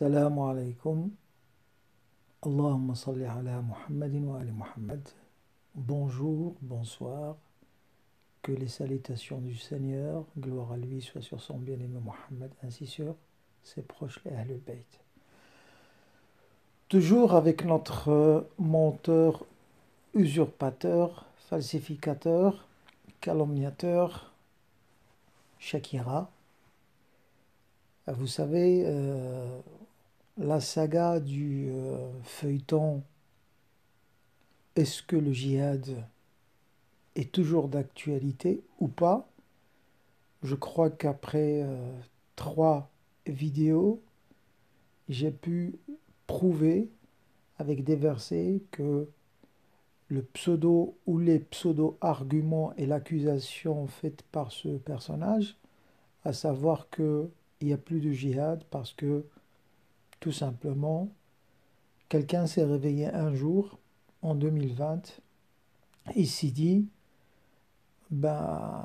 Assalamu alaikum. Allahumma salli ala Muhammadin wa ali Muhammad. Bonjour, bonsoir. Que les salutations du Seigneur, gloire à lui, soient sur son bien-aimé Muhammad, ainsi sur ses proches, les Ahlul Bayt. Toujours avec notre menteur, usurpateur, falsificateur, calomniateur, Shakira. Vous savez, la saga du feuilleton est-ce que le djihad est toujours d'actualité ou pas? Je crois qu'après 3 vidéos, j'ai pu prouver avec des versets que le pseudo ou les pseudo-arguments et l'accusation faite par ce personnage, à savoir qu'il n'y a plus de djihad parce que tout simplement, quelqu'un s'est réveillé un jour, en 2020, et s'est dit, ben,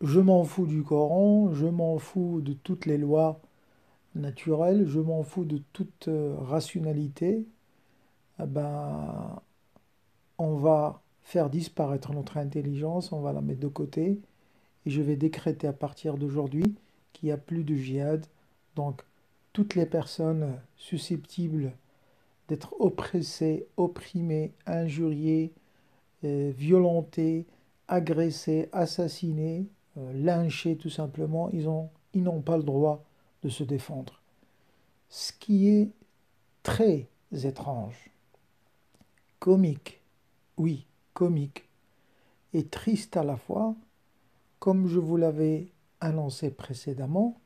je m'en fous du Coran, je m'en fous de toutes les lois naturelles, je m'en fous de toute rationalité, ben, on va faire disparaître notre intelligence, on va la mettre de côté, et je vais décréter à partir d'aujourd'hui qu'il n'y a plus de djihad. Donc, toutes les personnes susceptibles d'être oppressées, opprimées, injuriées, violentées, agressées, assassinées, lynchées tout simplement, ils n'ont pas le droit de se défendre. Ce qui est très étrange, comique, oui, comique, et triste à la fois, comme je vous l'avais annoncé précédemment,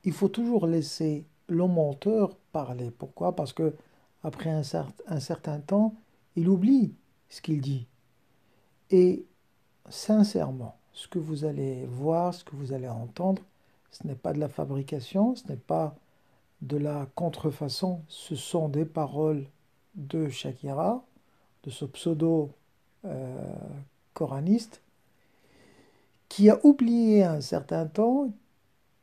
il faut toujours laisser le menteur parler. Pourquoi? Parce que après un certain temps, il oublie ce qu'il dit. Et sincèrement, ce que vous allez voir, ce que vous allez entendre, ce n'est pas de la fabrication, ce n'est pas de la contrefaçon, ce sont des paroles de Shakira, de ce pseudo-coraniste, qui a oublié un certain temps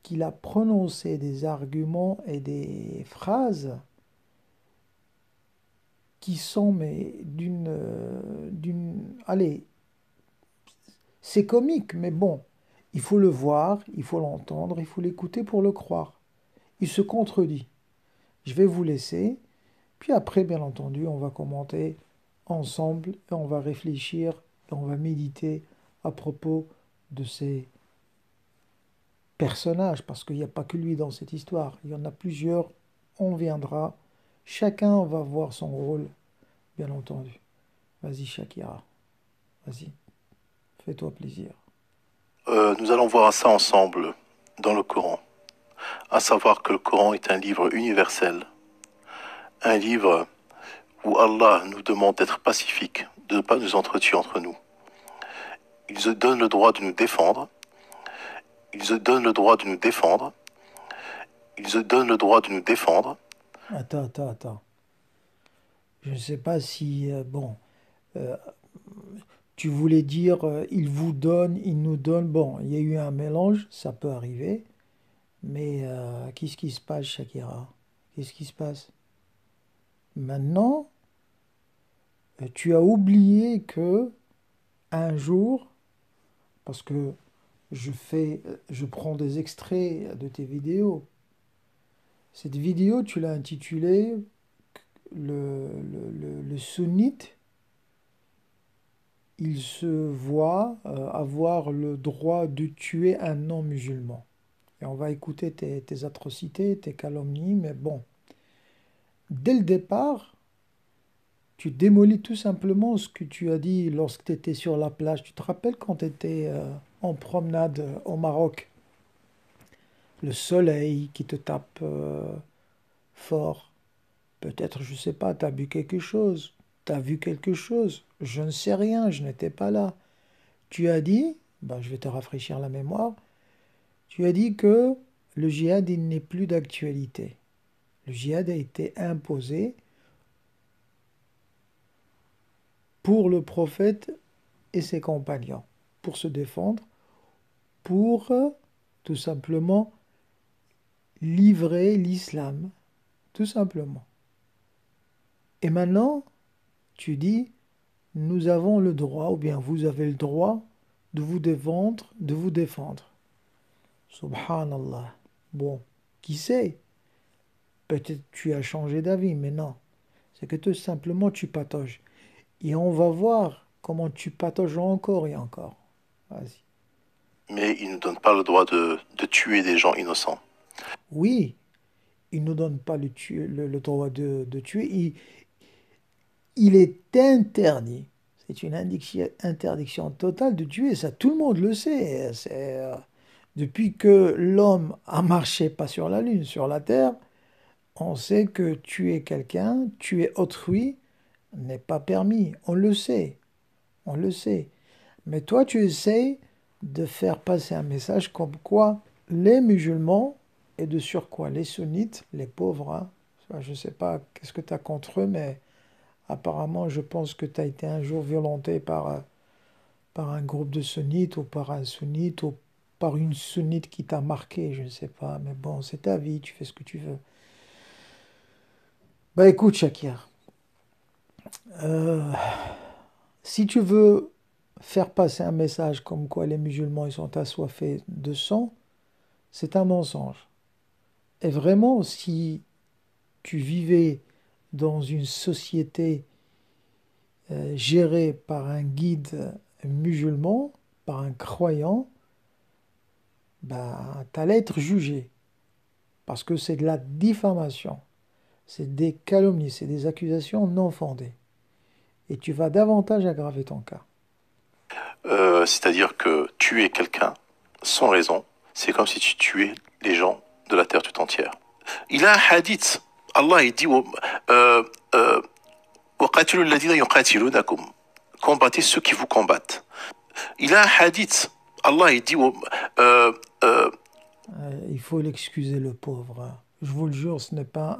qu'il a prononcé des arguments et des phrases qui sont mais allez, c'est comique, mais bon, il faut le voir, il faut l'entendre, il faut l'écouter pour le croire. Il se contredit. Je vais vous laisser, puis après, bien entendu, on va commenter ensemble, et on va réfléchir, et on va méditer à propos de ces personnages, parce qu'il n'y a pas que lui dans cette histoire, il y en a plusieurs, on viendra, chacun va voir son rôle, bien entendu. Vas-y Shakira, vas-y, fais-toi plaisir. Nous allons voir ça ensemble dans le Coran, à savoir que le Coran est un livre universel, un livre où Allah nous demande d'être pacifiques, de ne pas nous entretuer entre nous. Il se donne le droit de nous défendre, il se donne le droit de nous défendre, il se donne le droit de nous défendre. Attends. Je ne sais pas si, euh, tu voulais dire il vous donne, il nous donne. Bon, il y a eu un mélange, ça peut arriver. Mais qu'est-ce qui se passe, Shakira? Qu'est-ce qui se passe? Maintenant, tu as oublié que un jour, parce que je prends des extraits de tes vidéos. Cette vidéo, tu l'as intitulée le sunnite, il se voit avoir le droit de tuer un non-musulman. Et on va écouter tes atrocités, tes calomnies, mais bon, dès le départ, tu démolis tout simplement ce que tu as dit lorsque tu étais sur la plage. Tu te rappelles quand tu étais en promenade au Maroc? Le soleil qui te tape fort. Peut-être, je ne sais pas, tu as bu quelque chose. Tu as vu quelque chose. Je ne sais rien, je n'étais pas là. Tu as dit, ben, je vais te rafraîchir la mémoire, tu as dit que le djihad, il n'est plus d'actualité. Le djihad a été imposé pour le prophète et ses compagnons, pour se défendre, pour tout simplement livrer l'islam, tout simplement. Et maintenant, tu dis, nous avons le droit, ou bien vous avez le droit de vous défendre, de vous défendre. Subhanallah. Bon, qui sait? Peut-être tu as changé d'avis, mais non. C'est que tout simplement tu patauges. Et on va voir comment tu patauges encore et encore. Vas-y. Mais il ne donne pas le droit de tuer des gens innocents. Oui, il ne nous donne pas le droit de tuer. Il est interdit. C'est une interdiction totale de tuer. Ça, tout le monde le sait. Depuis que l'homme a marché pas sur la Lune, sur la Terre, on sait que tuer quelqu'un, tuer autrui, n'est pas permis. On le sait. On le sait. Mais toi, tu essayes de faire passer un message comme quoi les musulmans, et de surcroît les sunnites, les pauvres, hein, je ne sais pas qu'est-ce que tu as contre eux, mais apparemment, je pense que tu as été un jour violenté par un groupe de sunnites ou par un sunnite ou par une sunnite qui t'a marqué, je ne sais pas. Mais bon, c'est ta vie, tu fais ce que tu veux. Bah écoute, Shakir, euh, si tu veux faire passer un message comme quoi les musulmans ils sont assoiffés de sang, c'est un mensonge. Et vraiment, si tu vivais dans une société gérée par un guide musulman, par un croyant, bah, tu allais être jugé. Parce que c'est de la diffamation, c'est des calomnies, c'est des accusations non fondées. Et tu vas davantage aggraver ton cas. C'est-à-dire que tuer quelqu'un sans raison, c'est comme si tu tuais les gens de la terre tout entière. Il a un hadith. Allah il dit euh, euh, وَقَاتِلُوا الَّذِينَ يُقَاتِلُونَكُمْ. Combattez ceux qui vous combattent. Il a un hadith. Allah il dit euh, Il faut l'excuser, le pauvre. Je vous le jure, ce n'est pas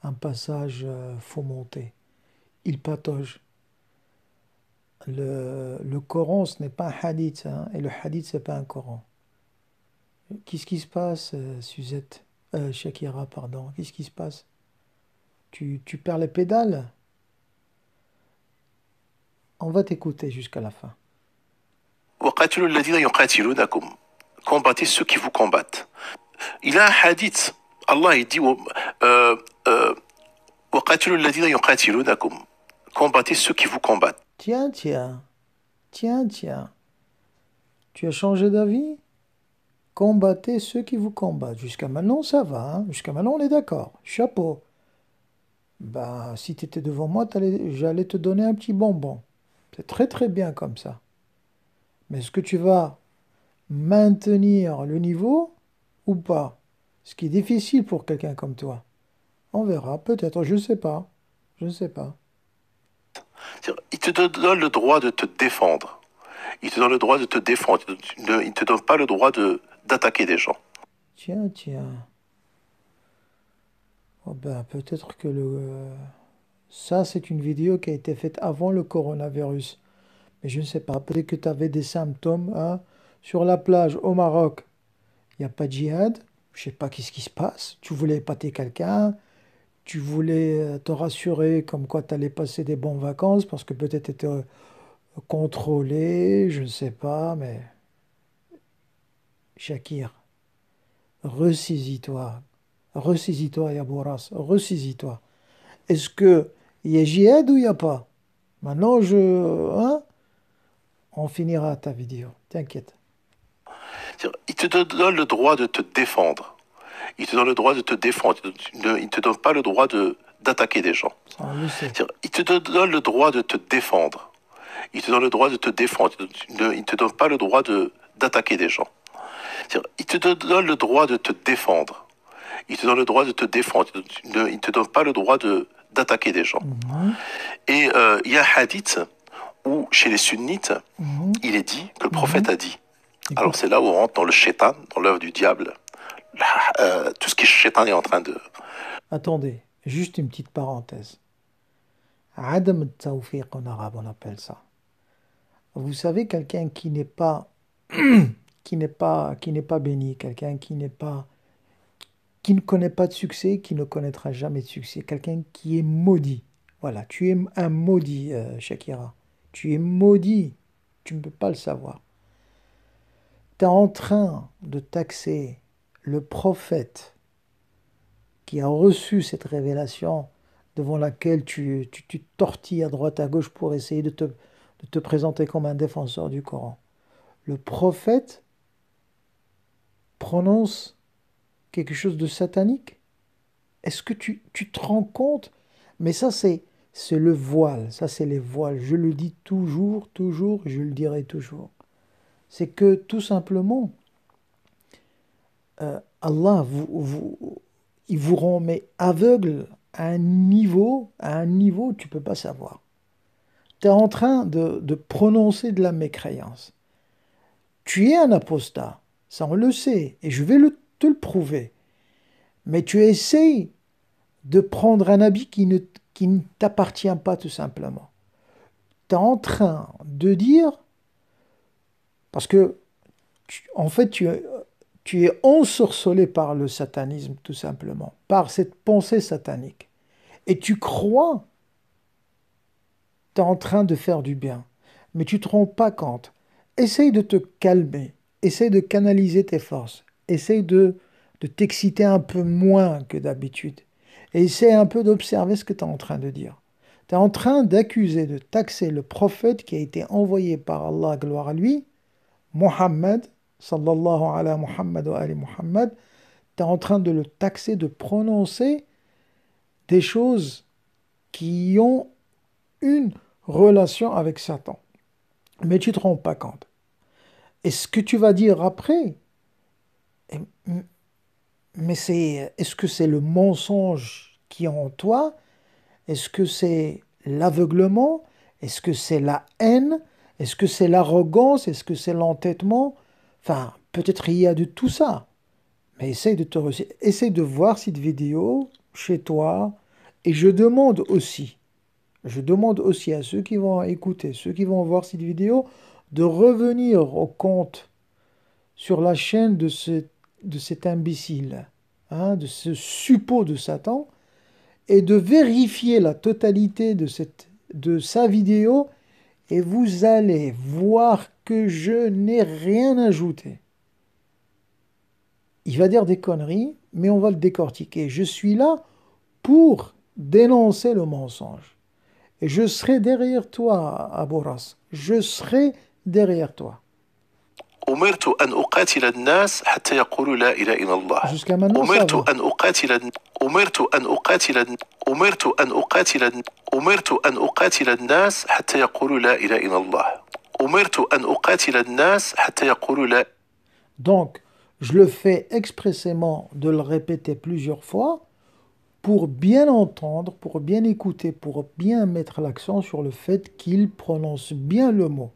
un passage fomenté. Il patauge. Le Coran, ce n'est pas un hadith, hein, et le hadith, ce n'est pas un Coran. Qu'est-ce qui se passe, Suzette? Shakira, pardon. Qu'est-ce qui se passe? Tu perds les pédales? On va t'écouter jusqu'à la fin. وَقَاتِلُوا الَّذِينَ يُقَاتِلُونَكُمْ. Combattez ceux qui vous combattent. Il a un hadith. Allah il dit euh, وَقَاتِلُوا الَّذِينَ يُقَاتِلُونَكُمْ. Combattez ceux qui vous combattent. Tiens, tiens, tiens, tiens. Tu as changé d'avis? Combattez ceux qui vous combattent. Jusqu'à maintenant, ça va, hein. Jusqu'à maintenant, on est d'accord. Chapeau. Ben, si tu étais devant moi, j'allais te donner un petit bonbon. C'est très très bien comme ça. Mais est-ce que tu vas maintenir le niveau ou pas? Ce qui est difficile pour quelqu'un comme toi. On verra, peut-être, je ne sais pas. Je ne sais pas. Il te donne le droit de te défendre. Il te donne le droit de te défendre. Il ne te donne pas le droit d'attaquer des gens. Tiens, tiens. Oh ben, peut-être que ça, c'est une vidéo qui a été faite avant le coronavirus. Mais je ne sais pas, peut-être que tu avais des symptômes, hein. Sur la plage au Maroc, il n'y a pas de djihad. Je sais pas qu'est-ce qui se passe. Tu voulais épater quelqu'un, tu voulais te rassurer comme quoi tu allais passer des bonnes vacances parce que peut-être tu étais contrôlé, je ne sais pas, mais Shakir, ressaisis-toi. Ressaisis-toi, Yabouras, ressaisis-toi. Est-ce que il y a djihad ou il n'y a pas? Maintenant, hein, on finira ta vidéo. T'inquiète. Il te donne le droit de te défendre. Il te donne le droit de te défendre. Il ne te donne pas le droit d'attaquer des gens. Ça, on le sait. Il te donne le droit de te défendre. Il te donne le droit de te défendre. Il ne te donne pas le droit d'attaquer des gens. Il te donne le droit de te défendre. Il te donne le droit de te défendre. Il ne te donne pas le droit d'attaquer des gens. Mhm, Et il y a un hadith où, chez les sunnites, mhm, il est dit que le mhm. prophète a dit. Alors Écoute, c'est là où on rentre dans le shaitan, dans l'œuvre du diable. Tout ce qui est shaitan est en train de... attendez, juste une petite parenthèse. Adam tawfiq en arabe, on appelle ça. Vous savez, quelqu'un qui n'est pas béni, quelqu'un qui n'est pas qui ne connaît pas de succès, qui ne connaîtra jamais de succès. Quelqu'un qui est maudit. Voilà, tu es un maudit, Shakira. Tu es maudit. Tu ne peux pas le savoir. Tu es en train de taxer le prophète qui a reçu cette révélation devant laquelle tu tortilles à droite à gauche pour essayer de te présenter comme un défenseur du Coran. Le prophète prononce quelque chose de satanique. Est-ce que tu te rends compte? Mais ça, c'est le voile. Ça, c'est les voiles. Je le dis toujours, toujours, je le dirai toujours. C'est que tout simplement, Allah il vous rend mais aveugle à un niveau où tu ne peux pas savoir. Tu es en train de prononcer de la mécréance. Tu es un apostat, ça on le sait, et je vais te le prouver. Mais tu essaies de prendre un habit qui ne t'appartient pas tout simplement. Tu es en train de dire, parce que en fait tu es ensorcelé par le satanisme tout simplement, par cette pensée satanique. Et tu crois, tu es en train de faire du bien, mais tu ne te rends pas compte. Essaye de te calmer, essaye de canaliser tes forces, essaye de t'exciter un peu moins que d'habitude. Et essaye un peu d'observer ce que tu es en train de dire. Tu es en train d'accuser, de taxer le prophète qui a été envoyé par Allah, gloire à lui, Muhammad, sallallahu ala Muhammad wa ali Muhammad, tu es en train de le taxer, de prononcer des choses qui ont une relation avec Satan. Mais tu ne te rends pas compte. Et ce que tu vas dire après, eh, mais est-ce que c'est le mensonge qui est en toi? Est-ce que c'est l'aveuglement? Est-ce que c'est la haine? Est-ce que c'est l'arrogance? Est-ce que c'est l'entêtement? Enfin, peut-être il y a de tout ça. Mais essaye de voir cette vidéo chez toi. Et je demande aussi à ceux qui vont écouter, ceux qui vont voir cette vidéo, de revenir au compte sur la chaîne de cet imbécile, hein, de ce suppôt de Satan, et de vérifier la totalité de sa vidéo, et vous allez voir que je n'ai rien ajouté. Il va dire des conneries, mais on va le décortiquer. Je suis là pour dénoncer le mensonge. Et je serai derrière toi, Aboras. Je serai derrière toi. أمرت أن أقاتل الناس حتى يقولوا لا إله إلا الله. Jusqu'à maintenant, ça أمرت va. أن أقاتل أمرت أن أقاتل أمرت أن أقاتل أمرت أن أقاتل الناس حتى يقولوا لا إله إلا الله. أمرت أن أقاتل الناس حتى يقولوا لا. Donc, je le fais expressément de le répéter plusieurs fois pour bien entendre, pour bien écouter, pour bien mettre l'accent sur le fait qu'il prononce bien le mot.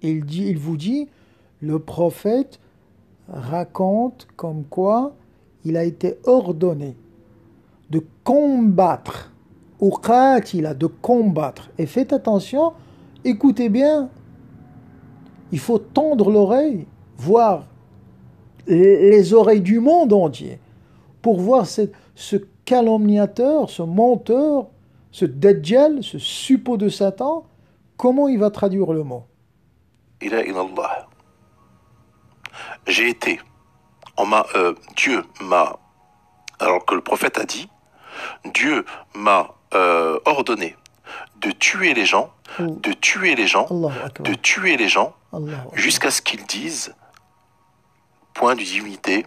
Il vous dit, le prophète raconte comme quoi il a été ordonné de combattre, uqatila, de combattre. Et faites attention, écoutez bien, il faut tendre l'oreille, voir les oreilles du monde entier, pour voir ce calomniateur, ce menteur, ce dajjal, ce suppôt de Satan, comment il va traduire le mot. إله إلا الله. J'ai été, Dieu m'a, alors que le prophète a dit, Dieu m'a ordonné de tuer les gens, de tuer les gens, Allahu Akbar. de tuer les gens, Allahu Akbar. jusqu'à ce qu'ils disent, point de divinité,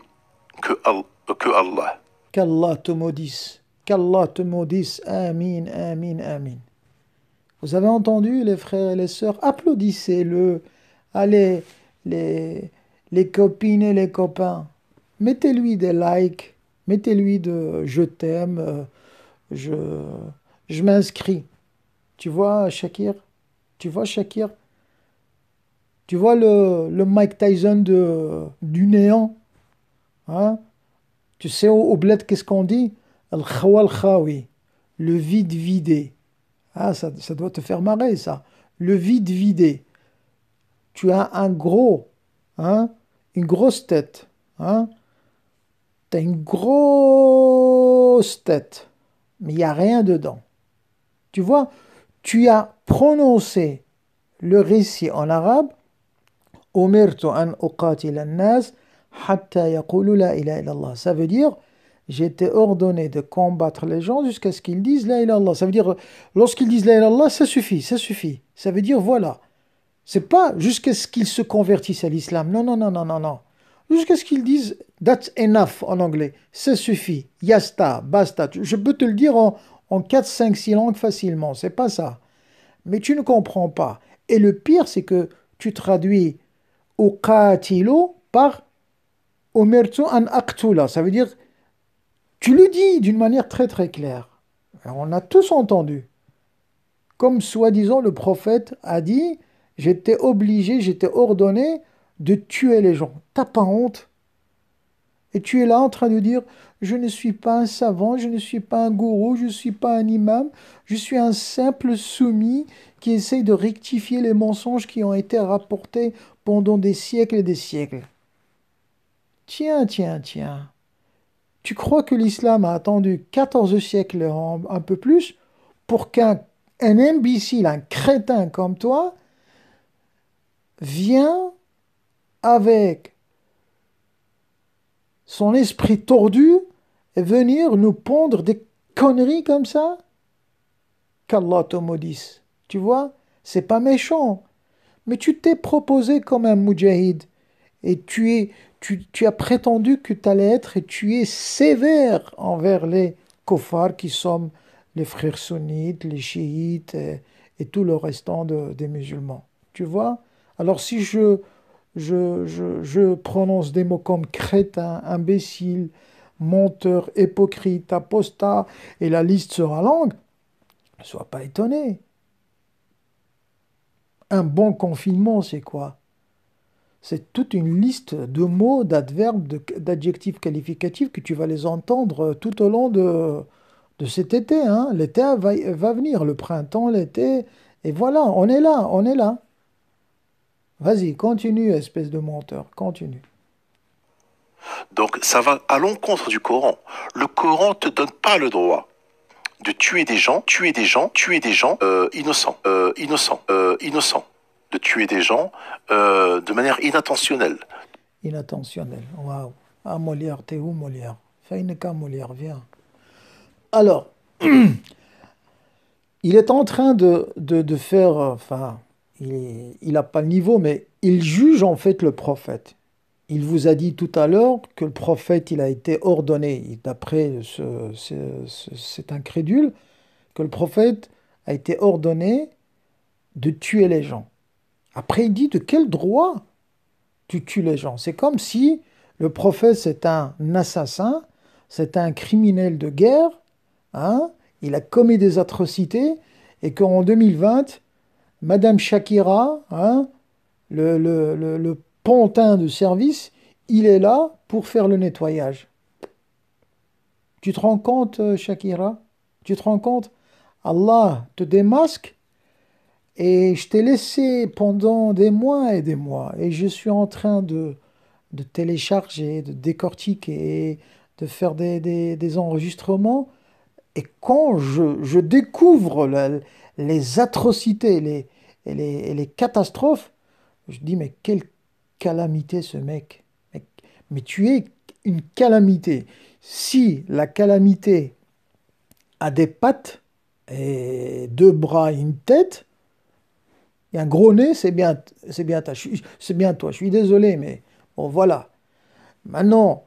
que Allah. Qu'Allah te maudisse. Qu'Allah te maudisse. Amin, amin, amin. Vous avez entendu, les frères et les sœurs? Applaudissez-le. Allez, les copines et les copains. Mettez-lui des likes. Mettez-lui de je t'aime. Je, je m'inscris. Tu vois, Shakir? Tu vois, Shakir? Tu vois le Mike Tyson du néant? Hein? Tu sais, au bled, qu'est-ce qu'on dit? Al-khawal khawi. Le vide vidé. Ah, ça doit te faire marrer, ça. Le vide vidé. Tu as un gros, hein, une grosse tête, hein. Tu as une grosse tête, mais il n'y a rien dedans. Tu vois, tu as prononcé le récit en arabe, Umirtu an uqatila an-nas hatta yaqulu la ilaha illallah. Ça veut dire, j'ai été ordonné de combattre les gens jusqu'à ce qu'ils disent la ilaha illallah. Ça veut dire, lorsqu'ils disent la ilaha illallah, ça suffit, ça suffit. Ça veut dire, voilà. C'est pas jusqu'à ce qu'ils se convertissent à l'islam. Non, non, non, non, non, non. Jusqu'à ce qu'ils disent that's enough en anglais. Ça suffit. Yasta, basta. Je peux te le dire en 4, 5, 6 langues facilement. C'est pas ça. Mais tu ne comprends pas. Et le pire, c'est que tu traduis uqatilu par umirtu an aqtula. Ça veut dire, tu le dis d'une manière très très claire. Alors, on a tous entendu. Comme soi-disant le prophète a dit, j'étais obligé, j'étais ordonné de tuer les gens. T'as pas honte? Et tu es là en train de dire, je ne suis pas un savant, je ne suis pas un gourou, je ne suis pas un imam, je suis un simple soumis qui essaye de rectifier les mensonges qui ont été rapportés pendant des siècles et des siècles. Tiens, tiens, tiens. Tu crois que l'islam a attendu 14 siècles, un peu plus, pour qu'un imbécile, un crétin comme toi, vienne avec son esprit tordu et venir nous pondre des conneries comme ça? Qu'Allah te maudisse. Tu vois, c'est pas méchant. Mais tu t'es proposé comme un moudjahid et tu as prétendu que tu allais être et tu es sévère envers les kuffars qui sont les frères sunnites, les chiites et tout le restant des musulmans. Tu vois? Alors si je prononce des mots comme crétin, imbécile, menteur, hypocrite, apostat, et la liste sera longue, ne sois pas étonné. Un bon confinement, c'est quoi? C'est toute une liste de mots, d'adverbes, d'adjectifs qualificatifs que tu vas les entendre tout au long de cet été, hein. L'été va venir, le printemps, l'été, et voilà, on est là, on est là. Vas-y, continue, espèce de menteur, continue. Donc ça va à l'encontre du Coran. Le Coran ne te donne pas le droit de tuer des gens, innocents, innocents, de tuer des gens de manière inattentionnelle. Inattentionnel, waouh. Ah, Molière, t'es où, Molière? Faïneka, Molière, viens. Alors, il est en train de faire, enfin, il n'a pas le niveau, mais il juge en fait le prophète. Il vous a dit tout à l'heure que le prophète, il a été ordonné, d'après cet incrédule, que le prophète a été ordonné de tuer les gens. Après, il dit de quel droit tu tues les gens? C'est comme si le prophète, c'est un assassin, c'est un criminel de guerre, hein, il a commis des atrocités, et qu'en 2020, Madame Shakira, hein, le pantin de service, il est là pour faire le nettoyage. Tu te rends compte, Shakira? Tu te rends compte? Allah te démasque et je t'ai laissé pendant des mois et des mois et je suis en train de télécharger, de décortiquer, de faire des enregistrements. Et quand je découvre les atrocités et les catastrophes, je dis, mais quelle calamité ce mec. Mais tu es une calamité. Si la calamité a des pattes et deux bras et une tête, et un gros nez, c'est bien toi. Je suis désolé, mais bon, voilà. Maintenant,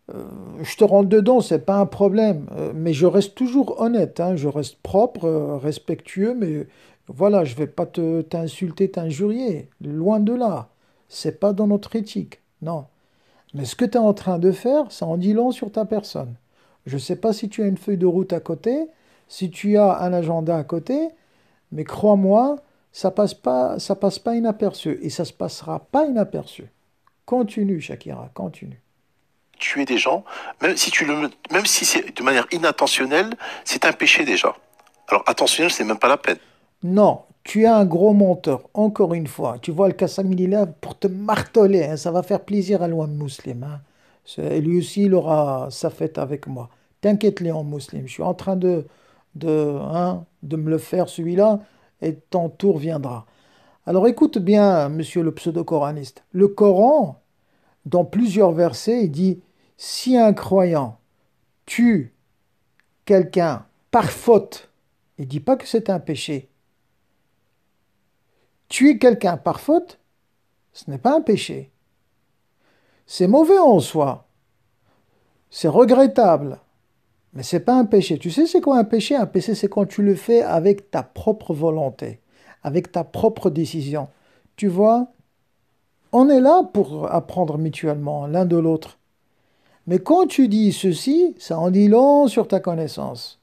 je te rentre dedans, c'est pas un problème. Mais je reste toujours honnête, hein, je reste propre, respectueux, mais voilà, je vais pas t'insulter, t'injurier. Loin de là. C'est pas dans notre éthique. Non. Mais ce que tu es en train de faire, ça en dit long sur ta personne. Je ne sais pas si tu as une feuille de route à côté, si tu as un agenda à côté, mais crois-moi, ça passe pas inaperçu et ça se passera pas inaperçu. Continue, Shakira, continue. Tuer des gens, même si c'est de manière inattentionnelle, c'est un péché déjà. Alors attentionnel, c'est même pas la peine. Non, tu es un gros menteur, encore une fois. Tu vois le Kassamil est là pour te marteler, hein, ça va faire plaisir à l'ouam musulman, hein. Et lui aussi, il aura sa fête avec moi. T'inquiète, Léon Muslim, je suis en train de me le faire celui-là, et ton tour viendra. Alors écoute bien, monsieur le pseudo-coraniste. Le Coran, dans plusieurs versets, il dit, si un croyant tue quelqu'un par faute, il ne dit pas que c'est un péché. Tuer quelqu'un par faute, ce n'est pas un péché. C'est mauvais en soi, c'est regrettable, mais c'est pas un péché. Tu sais c'est quoi un péché? Un péché, c'est quand tu le fais avec ta propre volonté, avec ta propre décision. Tu vois, on est là pour apprendre mutuellement l'un de l'autre. Mais quand tu dis ceci, ça en dit long sur ta connaissance,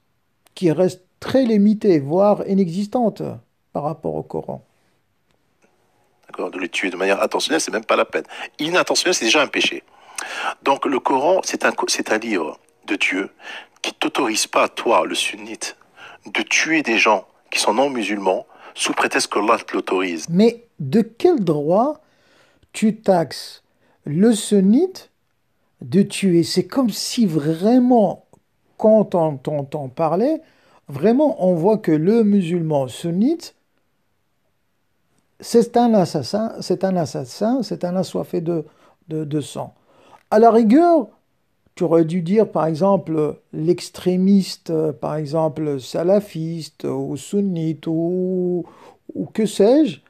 qui reste très limitée, voire inexistante par rapport au Coran. D'accord? De les tuer de manière intentionnelle, c'est même pas la peine. Inintentionnel, c'est déjà un péché. Donc le Coran, c'est un livre de Dieu qui t'autorise pas, toi, le sunnite, de tuer des gens qui sont non musulmans sous prétexte que Allah te l'autorise. Mais de quel droit tu taxes le sunnite de tuer? C'est comme si vraiment, quand on t'entend parler, vraiment on voit que le musulman sunnite, c'est un assassin, c'est un assassin, c'est un assoiffé de sang. À la rigueur, tu aurais dû dire, par exemple, l'extrémiste, par exemple, salafiste ou sunnite ou que sais-je.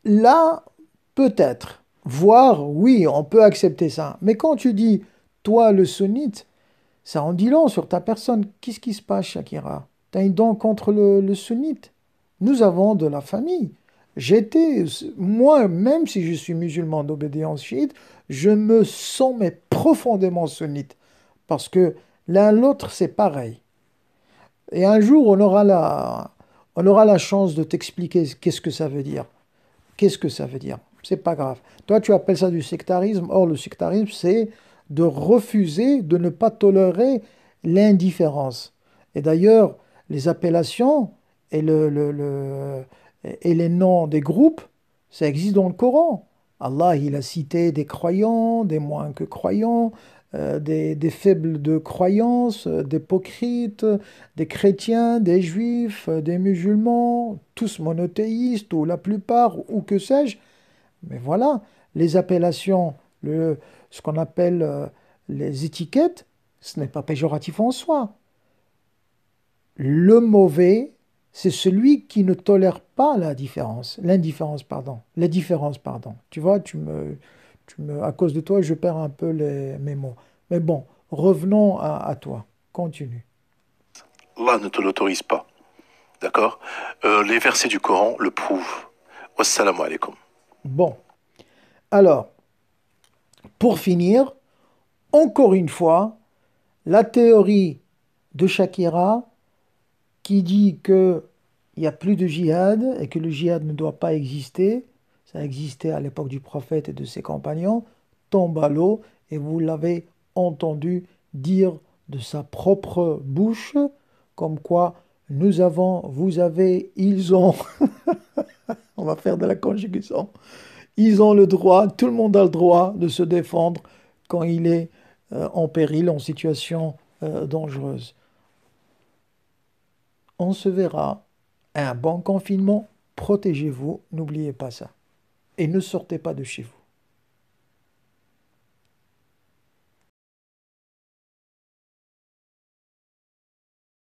Là, peut-être, voire, oui, on peut accepter ça. Mais quand tu dis, toi, le sunnite, ça en dit long sur ta personne. Qu'est-ce qui se passe, Shakira? T'as une dent contre le sunnite? Nous avons de la famille. J'étais, moi, même si je suis musulman d'obédience chiite, je me sens mais profondément sunnite. Parce que l'un l'autre, c'est pareil. Et un jour, on aura la chance de t'expliquer qu'est-ce que ça veut dire. Qu'est-ce que ça veut dire? C'est pas grave. Toi, tu appelles ça du sectarisme. Or, le sectarisme, c'est de refuser, de ne pas tolérer l'indifférence. Et d'ailleurs, les appellations et, et les noms des groupes, ça existe dans le Coran. Allah, il a cité des croyants, des moins que croyants, des faibles de croyance, d'hypocrites, des chrétiens, des juifs, des musulmans, tous monothéistes ou la plupart, ou que sais-je. Mais voilà, les appellations, ce qu'on appelle les étiquettes, ce n'est pas péjoratif en soi. Le mauvais, c'est celui qui ne tolère pas la différence, l'indifférence, pardon, les différences, pardon. Tu vois, à cause de toi, je perds un peu mes mots. Mais bon, revenons à toi. Continue. Allah ne te l'autorise pas. D'accord? Les versets du Coran le prouvent. Wassalamu alaikum. Bon, alors, pour finir, encore une fois, la théorie de Shakira qui dit qu'il n'y a plus de djihad et que le djihad ne doit pas exister, ça existait à l'époque du prophète et de ses compagnons, tombe à l'eau et vous l'avez entendu dire de sa propre bouche, comme quoi nous avons, vous avez, ils ont, on va faire de la conjugaison, ils ont le droit, tout le monde a le droit de se défendre quand il est en péril, en situation dangereuse. On se verra. Un bon confinement. Protégez-vous. N'oubliez pas ça. Et ne sortez pas de chez vous.